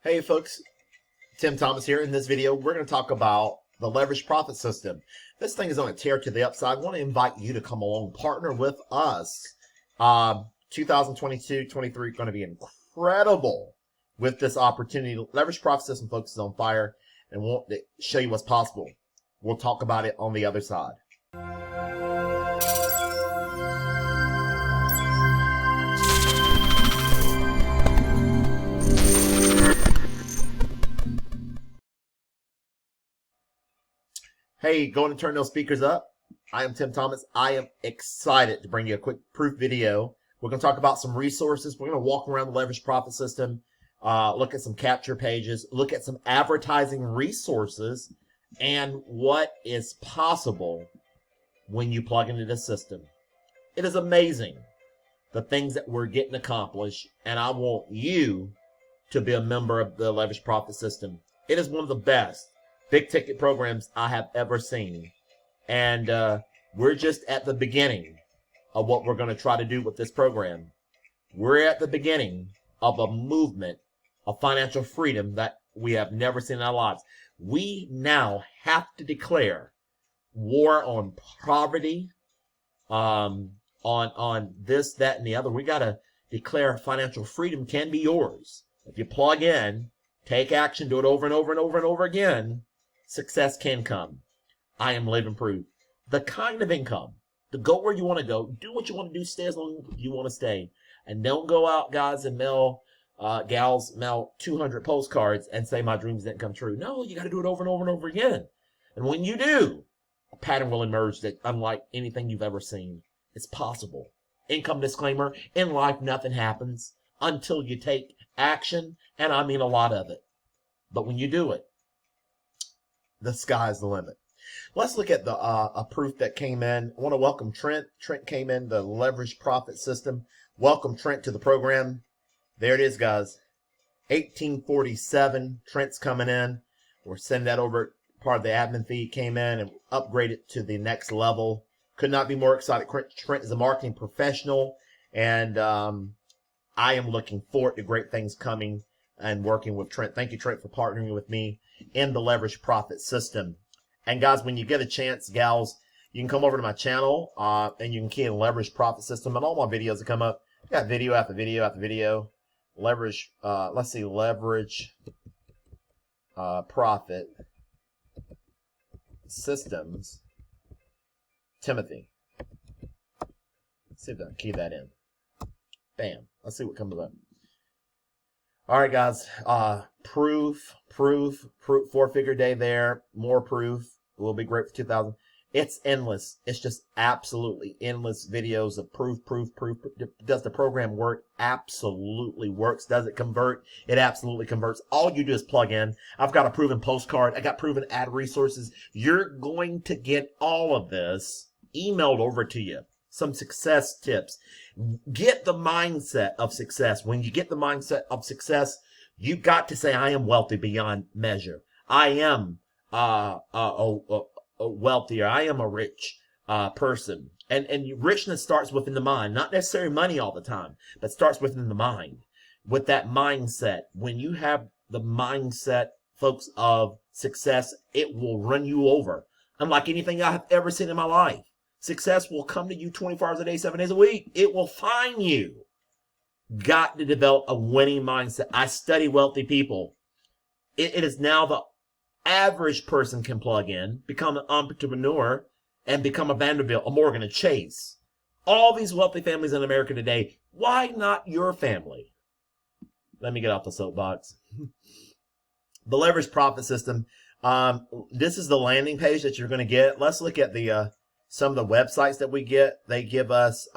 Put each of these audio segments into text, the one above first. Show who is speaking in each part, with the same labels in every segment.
Speaker 1: Hey folks, Tim Thomas here. In this video, we're going to talk about the leverage profit system. This thing is on a tear to the upside. I want to invite you to come along, partner with us. 2022-23 going to be incredible with this opportunity. Leverage profit system focuses on fire and won't show you what's possible. We'll talk about it on the other side. Hey, go and turn those speakers up. I am Tim Thomas. I am excited to bring you a quick proof video. We're going to talk about some resources. We're going to walk around the leverage profit system, look at some capture pages, look at some advertising resources, and what is possible when you plug into this system. It is amazing the things that we're getting accomplished, and I want you to be a member of the leverage profit system. It is one of the best big ticket programs I have ever seen. And we're just at the beginning of what we're going to try to do with this program. We're at the beginning of a movement of financial freedom that we have never seen in our lives. We now have to declare war on poverty, on this, that, and the other. We got to declare financial freedom can be yours. If you plug in, take action, do it over and over and over and over again, success can come. I am living proof. The kind of income, to go where you want to go, do what you want to do, stay as long as you want to stay. And don't go out, guys, and gals, mail 200 postcards and say my dreams didn't come true. No, you got to do it over and over and over again. And when you do, a pattern will emerge that unlike anything you've ever seen. It's possible. Income disclaimer, in life, nothing happens until you take action, and I mean a lot of it. But when you do it, the sky's the limit. Let's look at the a proof that came in. I want to welcome Trent. Trent came in the leverage profit system. Welcome Trent to the program. There it is, guys. 1847. Trent's coming in. We're sending that over. Part of the admin fee came in and upgraded to the next level. Could not be more excited. Trent is a marketing professional, and I am looking forward to great things coming and working with Trent. Thank you, Trent, for partnering with me in the leverage profit system. And guys, when you get a chance, gals, you can come over to my channel and you can key in leverage profit system, and all my videos that come up. I got video after video after video. Leverage, let's see, leverage profit systems. Timothy. Let's see if I can key that in. Bam. Let's see what comes up. All right, guys. Proof. 4-figure day there. More proof. Will be great for 2000. It's endless. It's just absolutely endless videos of proof. Does the program work? Absolutely works. Does it convert? It absolutely converts. All you do is plug in. I've got a proven postcard. I got proven ad resources. You're going to get all of this emailed over to you. Some success tips. Get the mindset of success. When you get the mindset of success, you got to say, I am wealthy beyond measure. I am wealthier. I am a rich person. And richness starts within the mind. Not necessarily money all the time, but starts within the mind. With that mindset, when you have the mindset, folks, of success, it will run you over. Unlike anything I have ever seen in my life. Success will come to you 24 hours a day, 7 days a week. It will find you. Got to develop a winning mindset. I study wealthy people. It is now the average person can plug in, become an entrepreneur, and become a Vanderbilt, a Morgan, a Chase. All these wealthy families in America today. Why not your family? Let me get off the soapbox. The leverage profit system. This is the landing page that you're going to get. Let's look at the some of the websites that we get. They give us,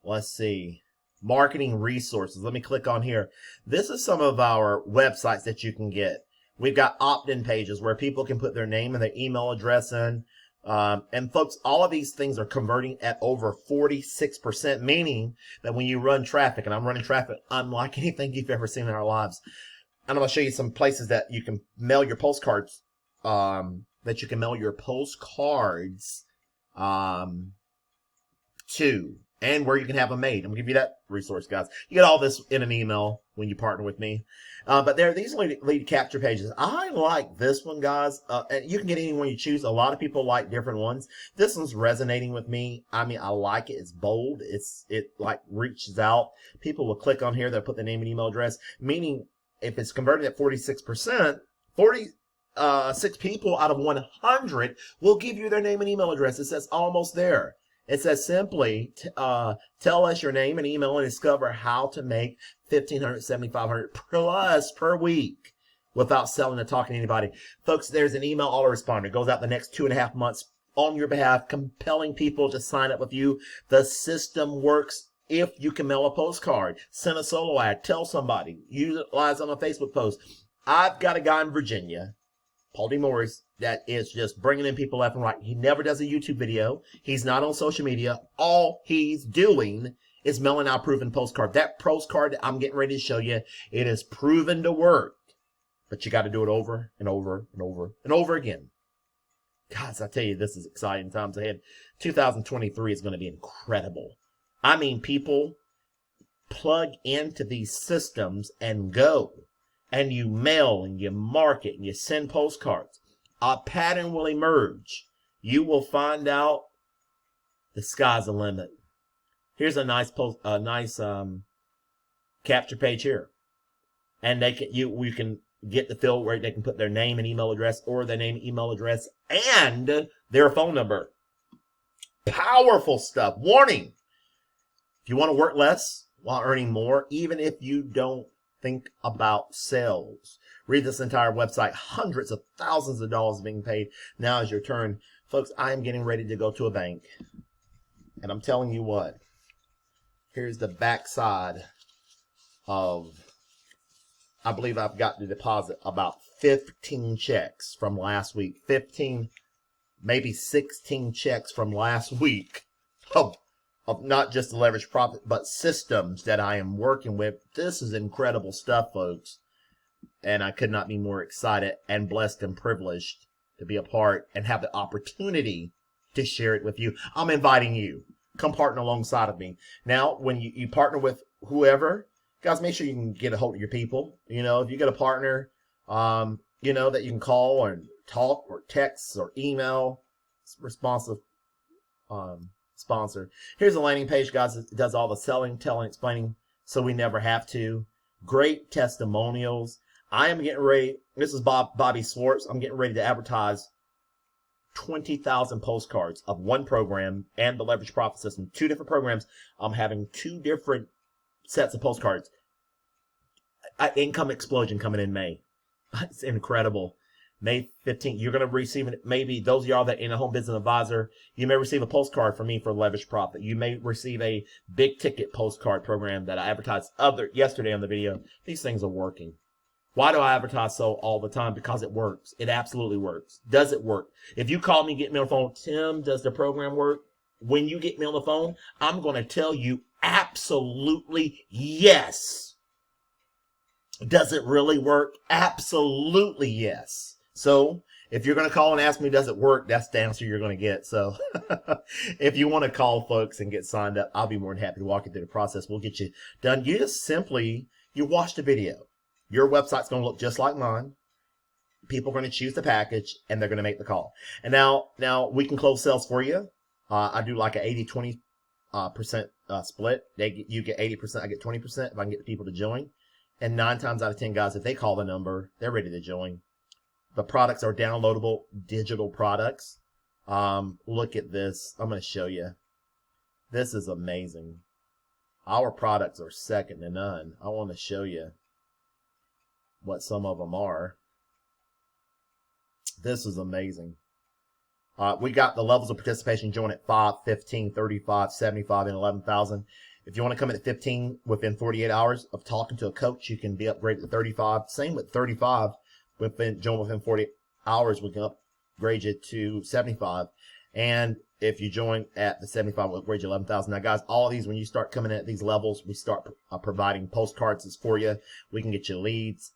Speaker 1: let's see, marketing resources. Let me click on here. This is some of our websites that you can get. We've got opt-in pages where people can put their name and their email address in. And folks, all of these things are converting at over 46%, meaning that when you run traffic, and I'm running traffic unlike anything you've ever seen in our lives. And I'm going to show you some places that you can mail your postcards, to. and where you can have them made. I'm going to give you that resource, guys. You get all this in an email when you partner with me. But there are these lead capture pages. I like this one, guys. And you can get any one you choose. A lot of people like different ones. This one's resonating with me. I mean, I like it. It's bold. It like reaches out. People will click on here. They'll put their name and email address, meaning if it's converted at 46%, 46 people out of 100 will give you their name and email address. It says almost there. It says simply, tell us your name and email and discover how to make $1,500, $7,500 plus per week without selling or talking to anybody. Folks, there's an email autoresponder. It goes out the next 2.5 months on your behalf, compelling people to sign up with you. The system works if you can mail a postcard, send a solo ad, tell somebody, utilize on a Facebook post. I've got a guy in Virginia, Paul D. Morris, that is just bringing in people left and right. He never does a YouTube video. He's not on social media. All he's doing is mailing out proven postcard. That postcard that I'm getting ready to show you, it is proven to work. But you got to do it over and over and over and over again. Guys, I tell you, this is exciting times ahead. 2023 is going to be incredible. I mean, people plug into these systems and go. And you mail and you market and you send postcards. A pattern will emerge. You will find out the sky's the limit. Here's a nice capture page here, and we can get the field where they can put their name and email address, or their name, email address, and their phone number. Powerful stuff. Warning: if you want to work less while earning more, even if you don't think about sales, read this entire website. Hundreds of thousands of dollars being paid. Now is your turn. Folks, I am getting ready to go to a bank. And I'm telling you what. Here's the backside of, I believe I've got to deposit about 15 checks from last week. 15, maybe 16 checks from last week of not just the leverage profit, but systems that I am working with. This is incredible stuff, folks. And I could not be more excited and blessed and privileged to be a part and have the opportunity to share it with you. I'm inviting you. Come partner alongside of me. Now, when you partner with whoever, guys, make sure you can get a hold of your people. You know, if you get a partner, you know, that you can call or talk or text or email, responsive, sponsor. Here's a landing page, guys. It does all the selling, telling, explaining, so we never have to. Great testimonials. I am getting ready. This is Bobby Swartz. I'm getting ready to advertise 20,000 postcards of one program and the Leverage Profit System. 2 different programs. I'm having 2 different sets of postcards. Income explosion coming in May. It's incredible. May 15th, you're going to receive it. Maybe those of y'all that in a home business advisor, you may receive a postcard from me for Leverage Profit. You may receive a big ticket postcard program that I advertised yesterday on the video. These things are working. Why do I advertise so all the time? Because it works. It absolutely works. Does it work? If you call me, get me on the phone, Tim, does the program work? When you get me on the phone, I'm going to tell you absolutely yes. Does it really work? Absolutely yes. So if you're going to call and ask me, does it work? That's the answer you're going to get. So if you want to call folks and get signed up, I'll be more than happy to walk you through the process. We'll get you done. You just simply, you watch the video. Your website's going to look just like mine. People are going to choose the package and they're going to make the call. And now we can close sales for you. I do like a 80-20% split. You get 80%, I get 20% if I can get the people to join. And 9 times out of 10, guys, if they call the number, they're ready to join. The products are downloadable digital products. Look at this. I'm going to show you. This is amazing. Our products are second to none. I want to show you what some of them are. This is amazing. We got the levels of participation. Join at 5, 15, 35, 75, and 11,000. If you want to come in at 15 within 48 hours of talking to a coach, you can be upgraded to 35. Same with 35. Join within 48 hours, we can upgrade you to 75. And if you join at the 75, we'll upgrade you 11,000. Now, guys, all of these, when you start coming at these levels, we start providing postcards for you. We can get you leads.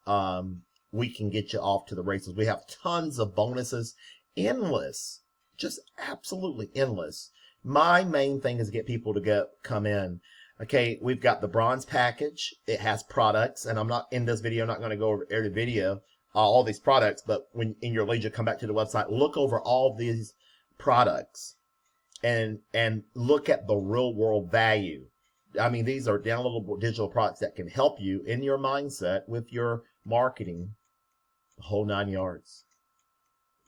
Speaker 1: We can get you off to the races. We have tons of bonuses. Endless. Just absolutely endless. My main thing is get people to come in. Okay, we've got the bronze package. It has products, and I'm not in this video, not going to go over every video, all these products, but when in your leisure, come back to the website, look over all these products and look at the real world value. I mean, these are downloadable digital products that can help you in your mindset with your marketing, the whole 9 yards.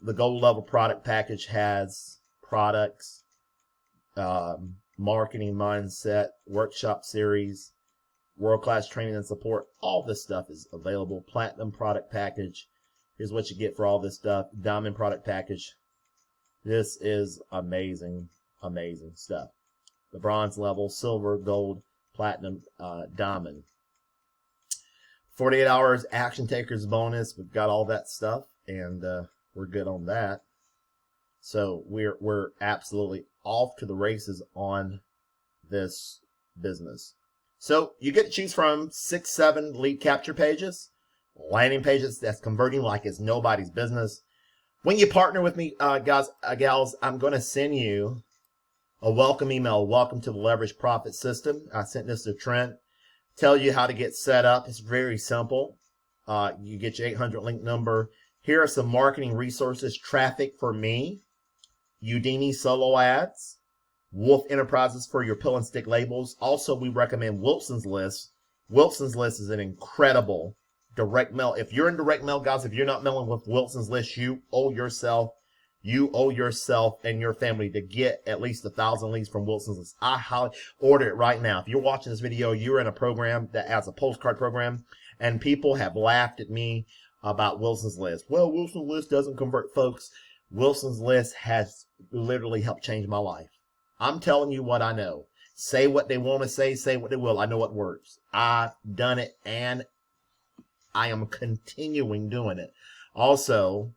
Speaker 1: The gold level product package has products, marketing mindset, workshop series, world-class training and support. All this stuff is available. Platinum product package. Here's what you get for all this stuff. Diamond product package. This is amazing, amazing stuff. The bronze level, silver, gold, platinum, diamond. 48 hours action takers bonus. We've got all that stuff, and we're good on that. So we're absolutely off to the races on this business. So you get to choose from 6-7 lead capture pages, landing pages that's converting like it's nobody's business. When you partner with me, guys, gals, I'm going to send you a welcome email. Welcome to the Leverage Profit System. I sent this to Trent. Tell you how to get set up. It's very simple. You get your 800 link number. Here are some marketing resources. Traffic for me. Udemy solo ads. Wolf Enterprises for your pill and stick labels. Also, we recommend Wilson's List. Wilson's List is an incredible direct mail. If you're in direct mail, guys, if you're not mailing with Wilson's List, you owe yourself and your family to get at least 1,000 leads from Wilson's List. I highly order it right now. If you're watching this video, you're in a program that has a postcard program, and people have laughed at me about Wilson's List. Well, Wilson's List doesn't convert, folks. Wilson's List has literally helped change my life. I'm telling you what I know. Say what they want to say what they will. I know what works. I've done it, and I am continuing doing it. Also,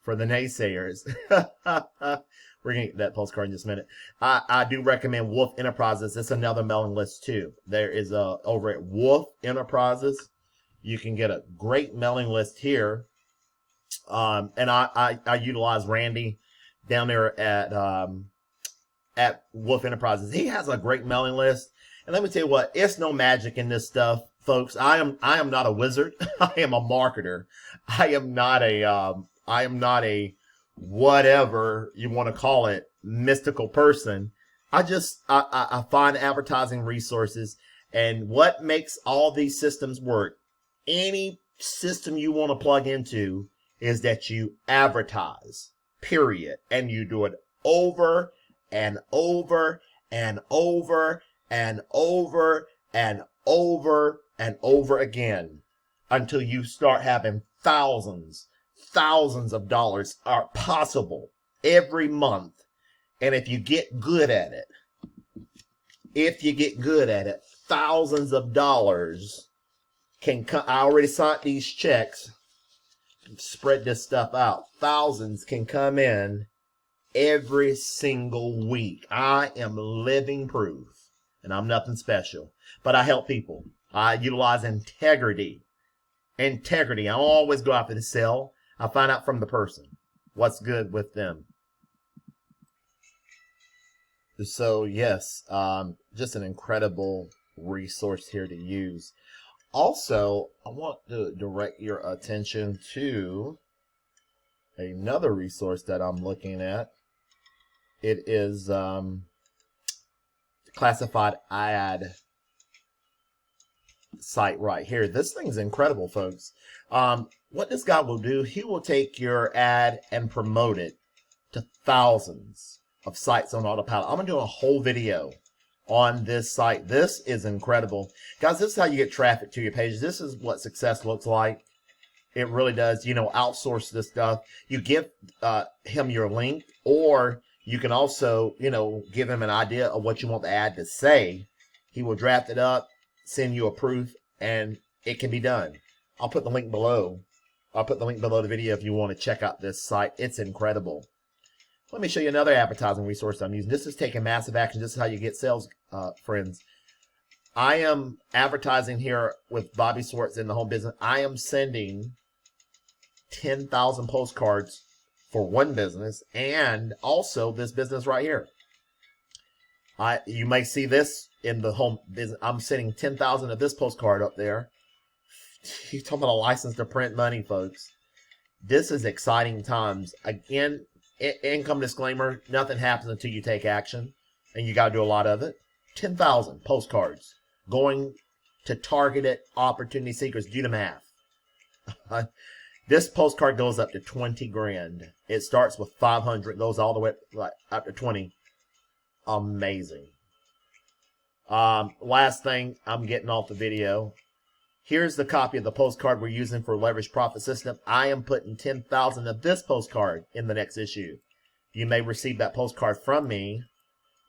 Speaker 1: for the naysayers, we're going to get that postcard in just a minute. I do recommend Wolf Enterprises. It's another mailing list too. There is over at Wolf Enterprises, you can get a great mailing list here. And I utilize Randy down there at Wolf Enterprises. He has a great mailing list. And let me tell you what, it's no magic in this stuff, folks. I am not a wizard. I am a marketer. I am not a whatever you want to call it, mystical person. I find advertising resources, and what makes all these systems work, any system you want to plug into, is that you advertise, period. And you do it over and over and over and over and over and over again until you start having thousands of dollars are possible every month. And if you get good at it, thousands of dollars can come. I already signed these checks. Spread this stuff out. Thousands can come in every single week. I am living proof, and I'm nothing special, but I help people. I utilize integrity. I don't always go after the sell. I find out from the person what's good with them. So yes, just an incredible resource here to use. Also, I want to direct your attention to another resource that I'm looking at. It is classified ad site right here. This thing's incredible, folks. What this guy will do, he will take your ad and promote it to thousands of sites on autopilot. I'm going to do a whole video on this site. This is incredible. Guys, this is how you get traffic to your page. This is what success looks like. It really does. Outsource this stuff. You give him your link, or you can also, give him an idea of what you want the ad to say. He will draft it up, send you a proof, and it can be done. I'll put the link below. I'll put the link below the video if you want to check out this site. It's incredible. Let me show you another advertising resource I'm using. This is taking massive action. This is how you get sales, friends. I am advertising here with Bobby Swartz in the home business. I am sending 10,000 postcards for one business, and also this business right here. You may see this in the home business. I'm sending 10,000 of this postcard up there. You're talking about a license to print money, folks. This is exciting times. Again, income disclaimer, nothing happens until you take action, and you got to do a lot of it. 10,000 postcards going to targeted opportunity seekers. Do the math. This postcard goes up to 20 grand. It starts with 500, goes all the way up to 20. Amazing. Last thing, I'm getting off the video. Here's the copy of the postcard we're using for Leverage Profit System. I am putting 10,000 of this postcard in the next issue. You may receive that postcard from me.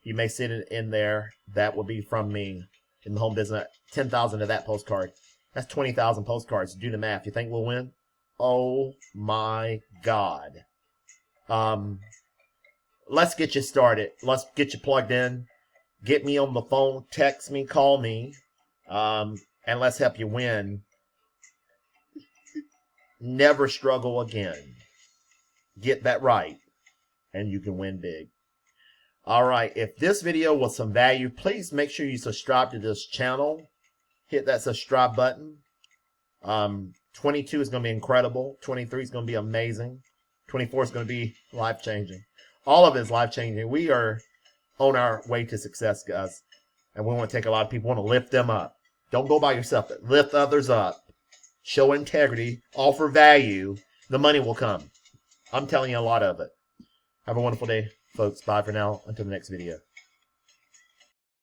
Speaker 1: You may see it in there. That will be from me in the home business. 10,000 of that postcard. That's 20,000 postcards. Do the math. You think we'll win? Oh my God. Let's get you started. Let's get you plugged in. Get me on the phone. Text me. Call me. And let's help you win. Never struggle again. Get that right, and you can win big. All right, if this video was some value, please make sure you subscribe to this channel. Hit that subscribe button. 22 is going to be incredible. 23 is going to be amazing. 24 is going to be life-changing. All of it is life-changing. We are on our way to success, guys, and we want to take a lot of people, want to lift them up. Don't go by yourself, but lift others up. Show integrity. Offer value. The money will come. I'm telling you a lot of it. Have a wonderful day, folks. Bye for now. Until the next video.